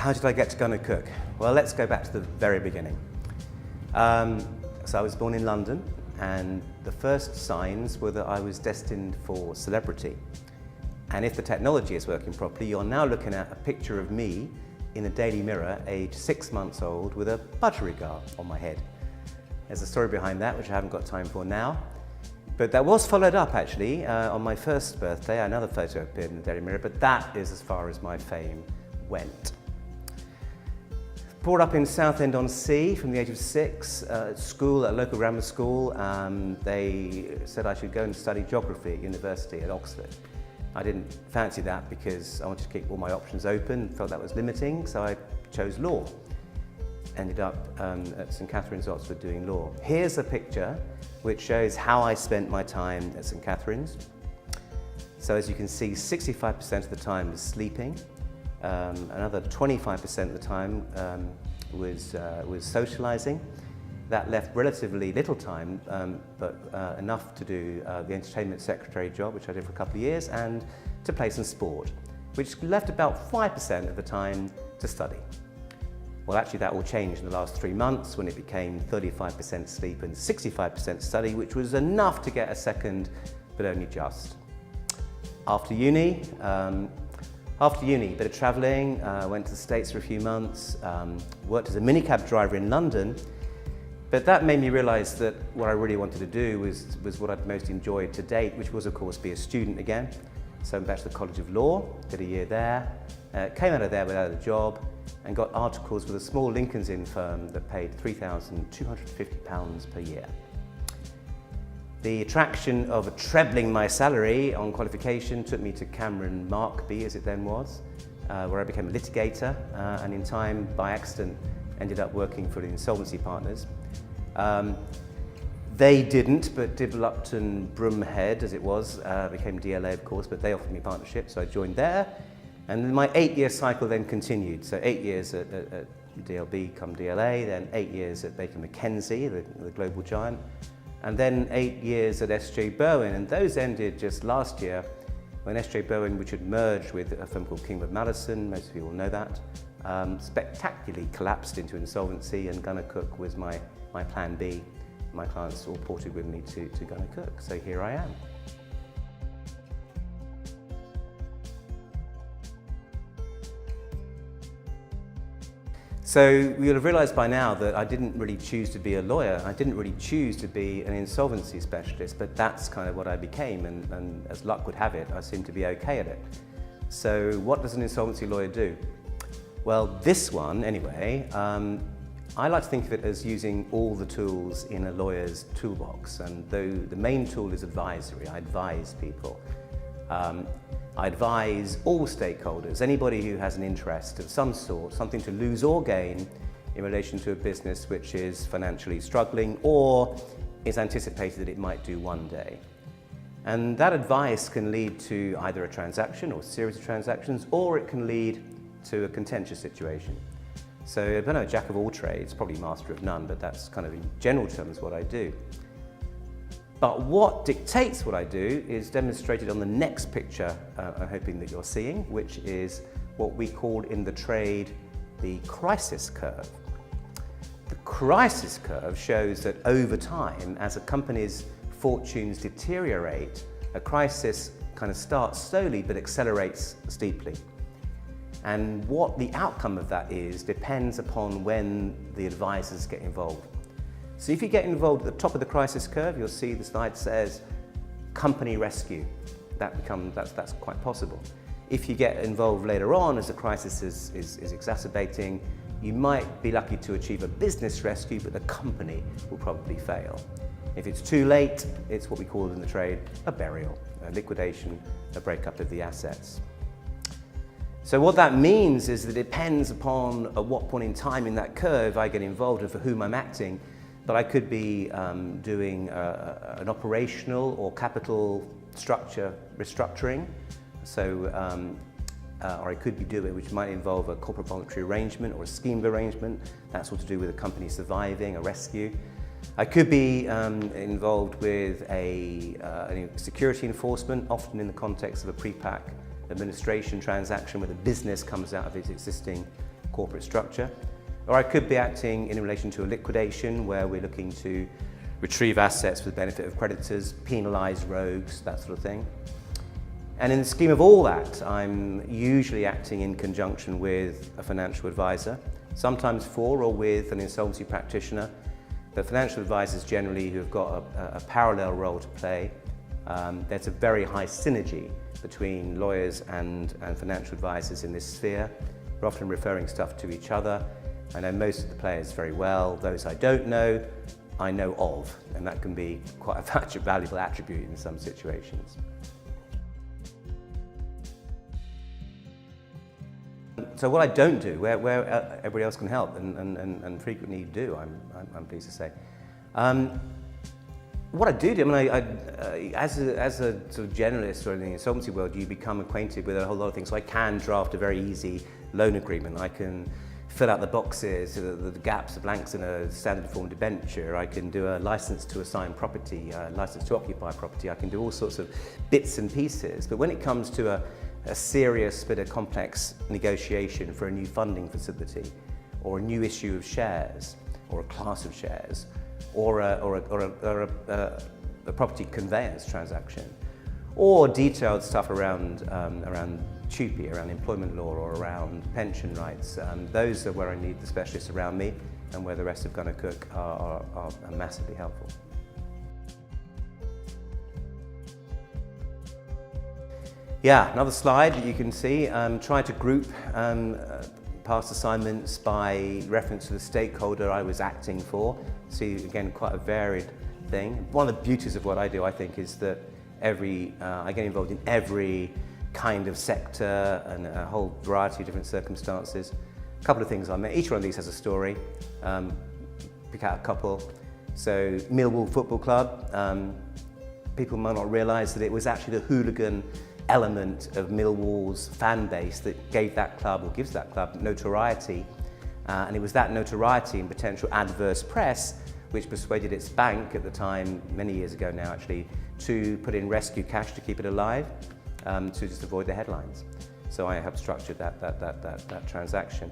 How did I get to gunnercooke? Well, let's go back to the very beginning. So I was born in London, and the first signs were that I was destined for celebrity. And if the technology is working properly, you're now looking at a picture of me in a Daily Mirror, aged 6 months old, with a budgerigar on my head. There's a story behind that, which I haven't got time for now. But that was followed up, actually, on my first birthday. Another photo appeared in the Daily Mirror, but that is as far as my fame went. Brought up in Southend-on-Sea from the age of 6, at school, at a local grammar school. They said I should go and study geography at university at Oxford. I didn't fancy that because I wanted to keep all my options open, felt that was limiting, so I chose law. Ended up at St Catherine's, Oxford, doing law. Here's a picture which shows how I spent my time at St Catherine's. So as you can see, 65% of the time was sleeping. Another 25% of the time was socialising. That left relatively little time, but enough to do the entertainment secretary job, which I did for a couple of years, and to play some sport, which left about 5% of the time to study. Well, actually that all changed in the last 3 months when it became 35% sleep and 65% study, which was enough to get a second, but only just. After uni, a bit of travelling, went to the States for a few months, worked as a minicab driver in London, but that made me realise that what I really wanted to do was what I'd most enjoyed to date, which was, of course, be a student again. So I went back to the College of Law, did a year there, came out of there without a job, and got articles with a small Lincoln's Inn firm that paid £3,250 per year. The attraction of trebling my salary on qualification took me to Cameron Markby, as it then was, where I became a litigator, and in time, by accident, ended up working for the Insolvency partners. They didn't, but Dibble Upton Broomhead, as it was, became DLA, of course, but they offered me partnership, so I joined there. And my 8-year cycle then continued. So 8 years at DLB come DLA, then 8 years at Baker McKenzie, the global giant, and then 8 years at SJ Bowen. And those ended just last year when SJ Bowen, which had merged with a firm called Kingwood Madison, most of you will know that, spectacularly collapsed into insolvency, and gunnercooke was my plan B. My clients all ported with me to gunnercooke, so here I am. So you'll have realised by now that I didn't really choose to be a lawyer. I didn't really choose to be an insolvency specialist, but that's kind of what I became, and as luck would have it, I seem to be okay at it. So what does an insolvency lawyer do? Well, this one, anyway, I like to think of it as using all the tools in a lawyer's toolbox, and though the main tool is advisory, I advise people. I advise all stakeholders, anybody who has an interest of some sort, something to lose or gain in relation to a business which is financially struggling or is anticipated that it might do one day. And that advice can lead to either a transaction or a series of transactions, or it can lead to a contentious situation. So I don't know, jack of all trades, probably master of none, but that's kind of in general terms what I do. But what dictates what I do is demonstrated on the next picture I'm hoping that you're seeing, which is what we call in the trade the crisis curve. The crisis curve shows that over time, as a company's fortunes deteriorate, a crisis kind of starts slowly but accelerates steeply. And what the outcome of that is depends upon when the advisors get involved. So if you get involved at the top of the crisis curve, you'll see the slide says company rescue. That's quite possible. If you get involved later on as the crisis is exacerbating, you might be lucky to achieve a business rescue, but the company will probably fail. If it's too late, it's what we call in the trade a burial, a liquidation, a breakup of the assets. So what that means is that it depends upon at what point in time in that curve I get involved and for whom I'm acting. But I could be doing an operational or capital structure restructuring, or I could be doing, which might involve a corporate voluntary arrangement or a scheme of arrangement. That's all to do with a company surviving, a rescue. I could be involved with a security enforcement, often in the context of a pre-pack administration transaction where the business comes out of its existing corporate structure. Or I could be acting in relation to a liquidation where we're looking to retrieve assets for the benefit of creditors, penalise rogues, that sort of thing. And in the scheme of all that, I'm usually acting in conjunction with a financial advisor, sometimes for or with an insolvency practitioner, but financial advisors generally who have got a parallel role to play. There's a very high synergy between lawyers and financial advisors in this sphere. We're often referring stuff to each other. I know most of the players very well. Those I don't know, I know of, and that can be quite a valuable attribute in some situations. So what I don't do, where everybody else can help, and frequently do, I'm pleased to say. What I do, I mean, as a sort of generalist or in the insolvency world, you become acquainted with a whole lot of things. So I can draft a very easy loan agreement. I can fill out the boxes, the gaps, the blanks in a standard form debenture. I can do a license to assign property, a license to occupy property. I can do all sorts of bits and pieces. But when it comes to a serious bit of complex negotiation for a new funding facility, or a new issue of shares, or a class of shares, or a property conveyance transaction, or detailed stuff around TUPE, around employment law, or around pension rights. Those are where I need the specialists around me, and where the rest of gunnercooke are massively helpful. Yeah, another slide that you can see. Try to group past assignments by reference to the stakeholder I was acting for. See, again, quite a varied thing. One of the beauties of what I do, I think, is that I get involved in every kind of sector and a whole variety of different circumstances. A couple of things each one of these has a story. Pick out a couple. So, Millwall Football Club. People might not realise that it was actually the hooligan element of Millwall's fan base that gave that club, or gives that club, notoriety. And it was that notoriety and potential adverse press which persuaded its bank at the time, many years ago now actually, to put in rescue cash to keep it alive, to just avoid the headlines. So I helped structure that transaction.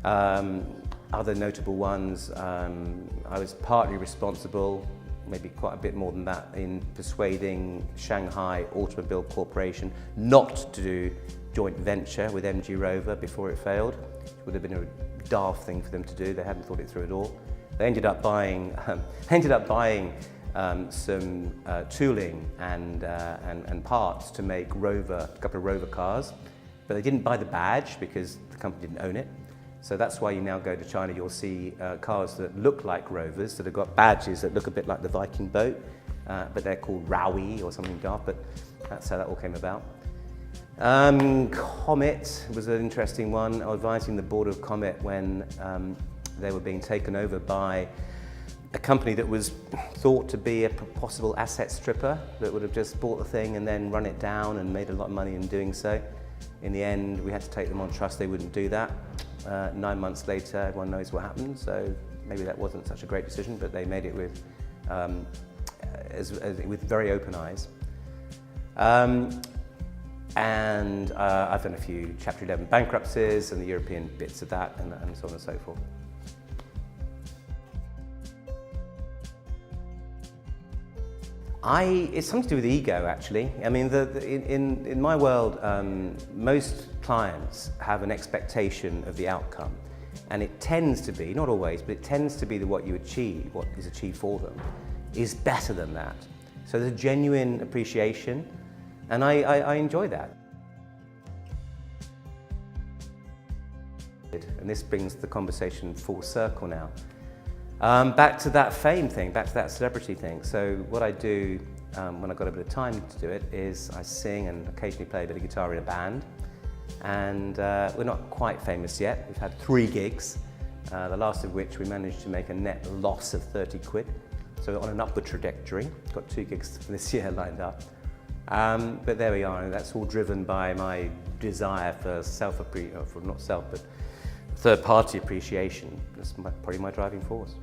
Other notable ones, I was partly responsible, maybe quite a bit more than that, in persuading Shanghai Automobile Corporation not to do joint venture with MG Rover before it failed. It would have been a daft thing for them to do. They hadn't thought it through at all. They ended up buying some tooling and parts to make a couple of Rover cars, but they didn't buy the badge because the company didn't own it. So that's why you now go to China, you'll see cars that look like Rovers, that have got badges that look a bit like the Viking boat, but they're called Rowie or something daft, but that's how that all came about. Comet was an interesting one. I was advising the board of Comet when they were being taken over by a company that was thought to be a possible asset stripper that would have just bought the thing and then run it down and made a lot of money in doing so. In the end, we had to take them on trust they wouldn't do that. 9 months later, everyone knows what happened, so maybe that wasn't such a great decision, but they made it with very open eyes. And I've done a few Chapter 11 bankruptcies and the European bits of that, and so on and so forth. It's something to do with ego, actually. I mean, in my world, most clients have an expectation of the outcome, and it tends to be, not always, but it tends to be that what you achieve, what is achieved for them, is better than that. So there's a genuine appreciation, and I enjoy that. And this brings the conversation full circle now. Back to that fame thing, back to that celebrity thing. So what I do when I've got a bit of time to do it is I sing and occasionally play a bit of guitar in a band. And we're not quite famous yet. We've had 3 gigs, the last of which we managed to make a net loss of 30 quid. So we're on an upward trajectory. Got 2 gigs for this year lined up. But there we are, and that's all driven by my desire for third-party appreciation. That's probably my driving force.